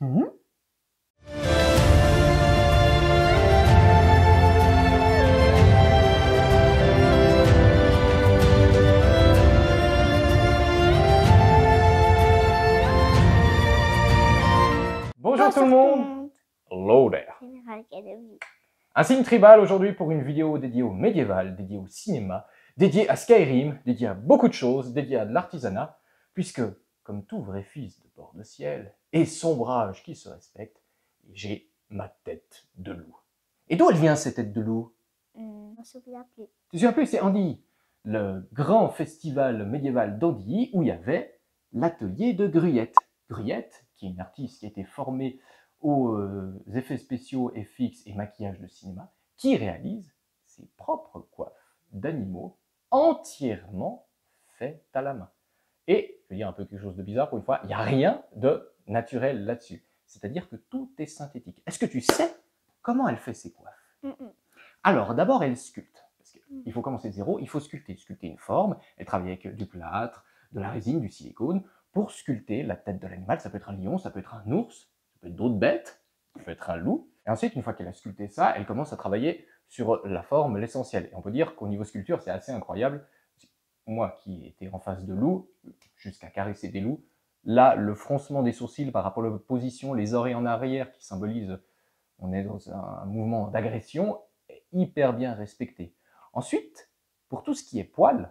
Mhm. Bonjour tout le monde. Hello there. Général Academy. Un signe tribal aujourd'hui pour une vidéo dédiée au médiéval, dédiée au cinéma, dédiée à Skyrim, dédiée à beaucoup de choses, dédiée à de l'artisanat, puisque, comme tout vrai fils de bord de ciel et sombrage qui se respecte, j'ai ma tête de loup. Et d'où elle vient cette tête de loup? Je ne me souviens plus. Tu te souviens plus, c'est Andilly, le grand festival médiéval d'Andilly où il y avait l'atelier de Gruyette. Gruyette, qui est une artiste qui a été formée aux effets spéciaux, FX et maquillage de cinéma, qui réalise ses propres coiffes d'animaux entièrement faites à la main. Et, je vais dire un peu quelque chose de bizarre pour une fois, il n'y a rien de naturel là-dessus. C'est-à-dire que tout est synthétique. Est-ce que tu sais comment elle fait ses coiffes? Alors, d'abord, elle sculpte. Parce qu'il faut commencer de zéro, il faut sculpter une forme. Elle travaille avec du plâtre, de la résine, du silicone, pour sculpter la tête de l'animal. Ça peut être un lion, ça peut être un ours, ça peut être d'autres bêtes, ça peut être un loup. Et ensuite, une fois qu'elle a sculpté ça, elle commence à travailler sur la forme, l'essentiel. Et on peut dire qu'au niveau sculpture, c'est assez incroyable. Moi qui étais en face de loups, jusqu'à caresser des loups, là, le froncement des sourcils par rapport à la position, les oreilles en arrière qui symbolisent on est dans un mouvement d'agression hyper bien respecté. Ensuite, pour tout ce qui est poil,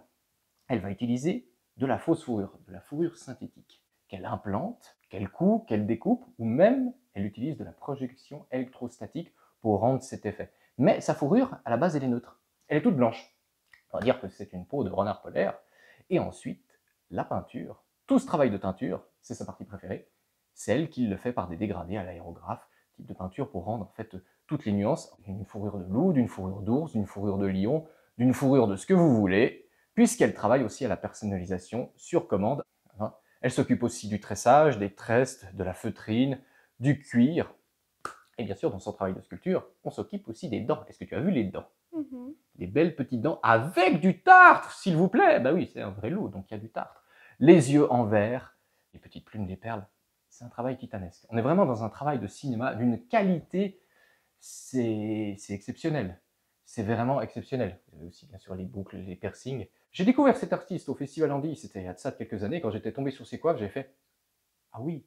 elle va utiliser de la fausse fourrure, de la fourrure synthétique, qu'elle implante, qu'elle coud, qu'elle découpe, ou même elle utilise de la projection électrostatique pour rendre cet effet. Mais sa fourrure, à la base, elle est neutre. Elle est toute blanche. On va dire que c'est une peau de renard polaire. Et ensuite, la peinture, tout ce travail de teinture, c'est sa partie préférée, c'est elle qui le fait par des dégradés à l'aérographe, type de peinture pour rendre en fait toutes les nuances, d'une fourrure de loup, d'une fourrure d'ours, d'une fourrure de lion, d'une fourrure de ce que vous voulez, puisqu'elle travaille aussi à la personnalisation sur commande. Elle s'occupe aussi du tressage, des tresses, de la feutrine, du cuir, et bien sûr dans son travail de sculpture, on s'occupe aussi des dents. Est-ce que tu as vu les dents? Des belles petites dents avec du tartre, s'il vous plaît. Bah oui, c'est un vrai loup, donc il y a du tartre. Les yeux en verre, les petites plumes, les perles. C'est un travail titanesque. On est vraiment dans un travail de cinéma d'une qualité, c'est exceptionnel. C'est vraiment exceptionnel. Vous avez aussi bien sûr les boucles, les piercings. J'ai découvert cet artiste au Festival Andilly, c'était il y a de ça quelques années, quand j'étais tombé sur ses coiffes, j'ai fait « Ah oui,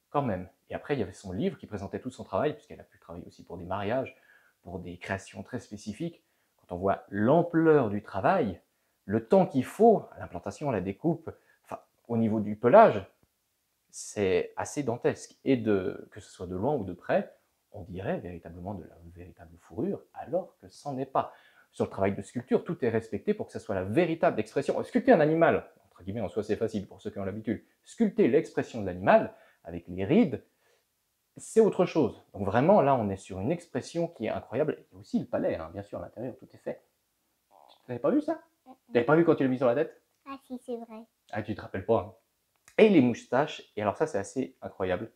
quand même ». Et après, il y avait son livre qui présentait tout son travail, puisqu'elle a pu travailler aussi pour des mariages, pour des créations très spécifiques. Quand on voit l'ampleur du travail, le temps qu'il faut à l'implantation, à la découpe, enfin, au niveau du pelage, c'est assez dantesque. Et que ce soit de loin ou de près, on dirait véritablement de la véritable fourrure, alors que c'en est pas. Sur le travail de sculpture, tout est respecté pour que ce soit la véritable expression. Sculpter un animal, entre guillemets, en soi c'est facile pour ceux qui ont l'habitude. Sculpter l'expression de l'animal, avec les rides, c'est autre chose. Donc vraiment, là, on est sur une expression qui est incroyable. Il y a aussi le palais, hein, bien sûr, à l'intérieur, tout est fait. Tu n'avais pas vu ça? Tu n'avais pas vu quand tu l'as mis sur la tête? Ah si, c'est vrai. Ah, tu te rappelles pas, hein. Et les moustaches, et alors ça, c'est assez incroyable.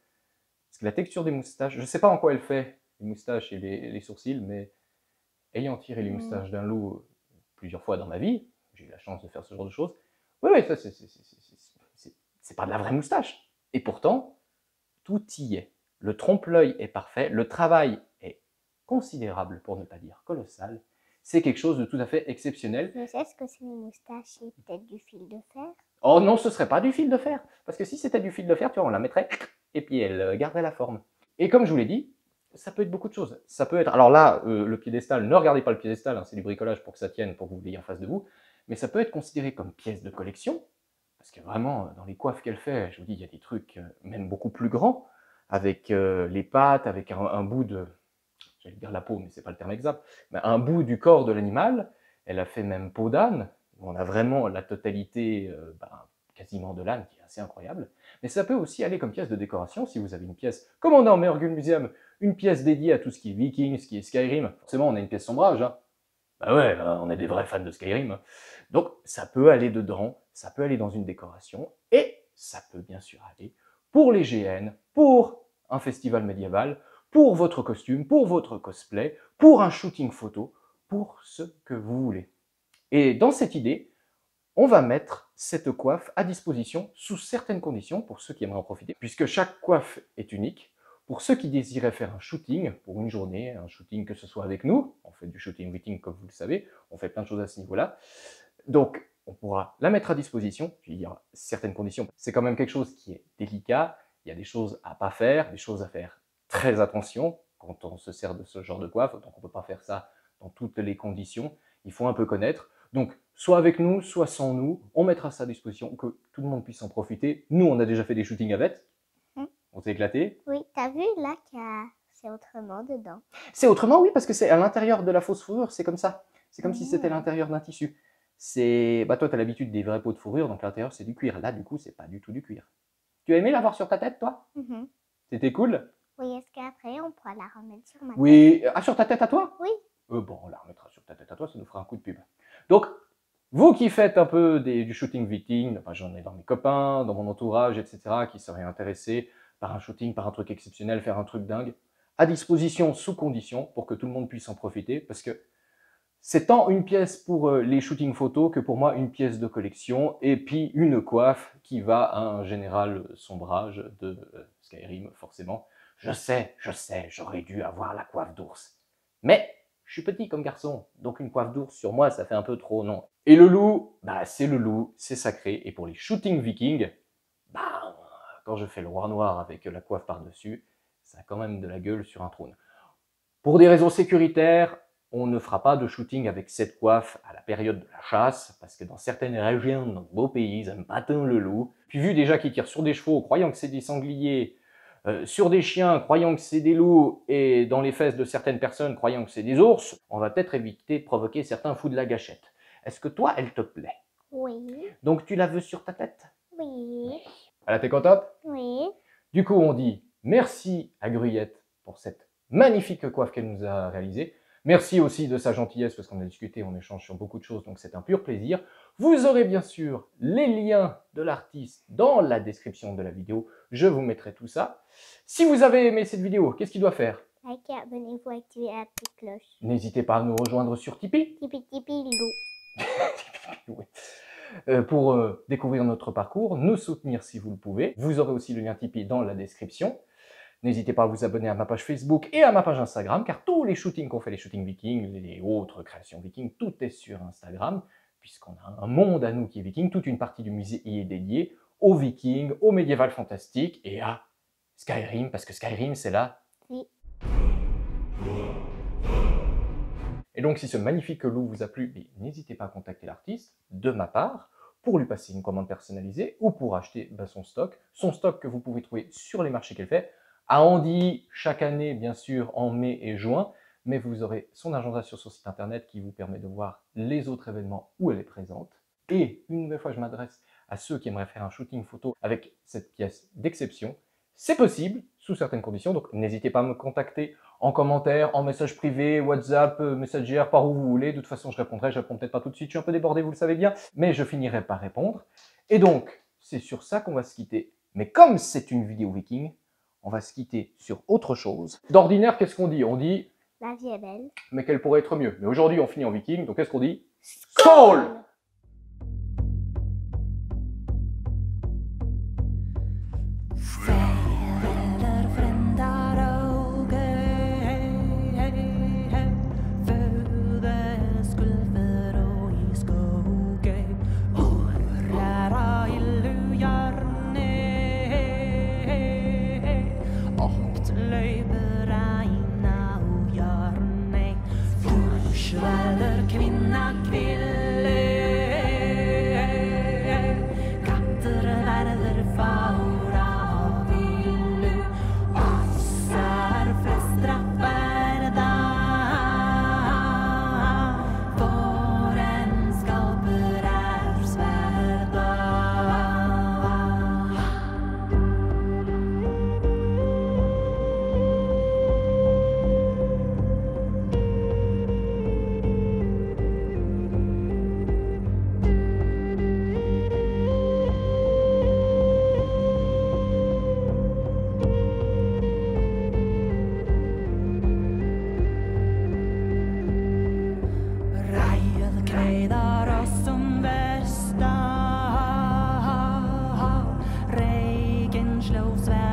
Parce que la texture des moustaches, je ne sais pas en quoi elle fait, les moustaches et les sourcils, mais ayant tiré les moustaches d'un loup plusieurs fois dans ma vie, j'ai eu la chance de faire ce genre de choses, oui, ça, c'est pas de la vraie moustache. Et pourtant, tout y est. Le trompe-l'œil est parfait, le travail est considérable, pour ne pas dire colossal. C'est quelque chose de tout à fait exceptionnel. Mais est-ce que c'est une moustache et peut-être du fil de fer? Oh non, ce serait pas du fil de fer. Parce que si c'était du fil de fer, tu vois, on la mettrait et puis elle garderait la forme. Et comme je vous l'ai dit, ça peut être beaucoup de choses. Ça peut être, alors là, le piédestal, ne regardez pas le piédestal, hein, c'est du bricolage pour que ça tienne, pour que vous l'ayez en face de vous. Mais ça peut être considéré comme pièce de collection. Parce que vraiment, dans les coiffes qu'elle fait, je vous dis, il y a des trucs même beaucoup plus grands, avec les pattes, avec un bout de, j'allais dire la peau, mais c'est pas le terme exact, mais un bout du corps de l'animal. Elle a fait même peau d'âne. On a vraiment la totalité quasiment de l'âne, qui est assez incroyable. Mais ça peut aussi aller comme pièce de décoration, si vous avez une pièce, comme on a en Meurgul Museum, une pièce dédiée à tout ce qui est Viking, ce qui est Skyrim. Forcément, on a une pièce sombrage, hein. Bah ouais, on est des vrais fans de Skyrim. Donc ça peut aller dedans, ça peut aller dans une décoration, et ça peut bien sûr aller pour les GN, pour un festival médiéval, pour votre costume, pour votre cosplay, pour un shooting photo, pour ce que vous voulez. Et dans cette idée, on va mettre cette coiffe à disposition sous certaines conditions pour ceux qui aimeraient en profiter, puisque chaque coiffe est unique. pour ceux qui désiraient faire un shooting pour une journée, un shooting que ce soit avec nous, on fait du shooting viking comme vous le savez, on fait plein de choses à ce niveau-là. Donc, on pourra la mettre à disposition, puis il y aura certaines conditions. C'est quand même quelque chose qui est délicat, il y a des choses à pas faire, des choses à faire très attention quand on se sert de ce genre de coiffe, donc on ne peut pas faire ça dans toutes les conditions, il faut un peu connaître. Donc, soit avec nous, soit sans nous, on mettra ça à disposition, que tout le monde puisse en profiter. Nous, on a déjà fait des shootings avec, on s'est éclaté. Oui, t'as vu là que c'est autrement dedans. C'est autrement, oui, parce que c'est à l'intérieur de la fausse fourrure, c'est comme ça. C'est comme si c'était l'intérieur d'un tissu. Toi, tu as l'habitude des vrais peaux de fourrure, donc l'intérieur, c'est du cuir. Là, du coup, c'est pas du tout du cuir. Tu as aimé l'avoir sur ta tête, toi? C'était cool? Oui, est-ce qu'après, on pourra la remettre sur ma tête? Oui. Ah, sur ta tête à toi? Oui. Bon, on la remettra sur ta tête à toi, ça nous fera un coup de pub. Donc, vous qui faites un peu du shooting viking, enfin, j'en ai dans mes copains, dans mon entourage, etc., qui seraient intéressés par un shooting, par un truc exceptionnel, faire un truc dingue, à disposition sous condition pour que tout le monde puisse en profiter, parce que c'est tant une pièce pour les shootings photos que pour moi une pièce de collection, et puis une coiffe qui va à un général sombrage de Skyrim, forcément. Je sais, j'aurais dû avoir la coiffe d'ours. Mais je suis petit comme garçon, donc une coiffe d'ours sur moi, ça fait un peu trop, non. Et le loup, c'est le loup, c'est sacré. Et pour les shootings vikings, quand je fais le roi noir avec la coiffe par-dessus, ça a quand même de la gueule sur un trône. Pour des raisons sécuritaires, on ne fera pas de shooting avec cette coiffe à la période de la chasse, parce que dans certaines régions de notre beau pays, ils n'aiment pas tant le loup. Puis vu déjà qu'ils tirent sur des chevaux, croyant que c'est des sangliers, sur des chiens, croyant que c'est des loups, et dans les fesses de certaines personnes, croyant que c'est des ours, on va peut-être éviter de provoquer certains fous de la gâchette. Est-ce que toi, elle te plaît? Oui. Donc tu la veux sur ta tête? Oui. Voilà, t'es contente? Oui. Du coup, on dit merci à Gruyette pour cette magnifique coiffe qu'elle nous a réalisée. Merci aussi de sa gentillesse, parce qu'on a discuté, on échange sur beaucoup de choses, donc c'est un pur plaisir. Vous aurez bien sûr les liens de l'artiste dans la description de la vidéo. Je vous mettrai tout ça. Si vous avez aimé cette vidéo, qu'est-ce qu'il doit faire? Likez, abonnez-vous, activez la petite cloche. N'hésitez pas à nous rejoindre sur Tipeee. Tipeee, loup. Pour découvrir notre parcours, nous soutenir si vous le pouvez. Vous aurez aussi le lien Tipeee dans la description. N'hésitez pas à vous abonner à ma page Facebook et à ma page Instagram, car tous les shootings qu'on fait, les shootings vikings, les autres créations vikings, tout est sur Instagram, puisqu'on a un monde à nous qui est viking, toute une partie du musée y est dédiée aux vikings, au médiéval fantastique et à Skyrim, parce que Skyrim, c'est là. Oui. Et donc, si ce magnifique loup vous a plu, n'hésitez pas à contacter l'artiste, de ma part, pour lui passer une commande personnalisée ou pour acheter son stock que vous pouvez trouver sur les marchés qu'elle fait, à Andy, chaque année, bien sûr, en mai et juin, mais vous aurez son agenda sur son site internet qui vous permet de voir les autres événements où elle est présente. Et une nouvelle fois, je m'adresse à ceux qui aimeraient faire un shooting photo avec cette pièce d'exception. C'est possible, sous certaines conditions, donc n'hésitez pas à me contacter en commentaire, en message privé, WhatsApp, Messenger, par où vous voulez. De toute façon, je réponds peut-être pas tout de suite, je suis un peu débordé, vous le savez bien, mais je finirai par répondre. Et donc, c'est sur ça qu'on va se quitter. Mais comme c'est une vidéo viking, on va se quitter sur autre chose. D'ordinaire, qu'est-ce qu'on dit? On dit... La vie est belle. Mais qu'elle pourrait être mieux. Mais aujourd'hui, on finit en viking, donc qu'est-ce qu'on dit? Skål! Slow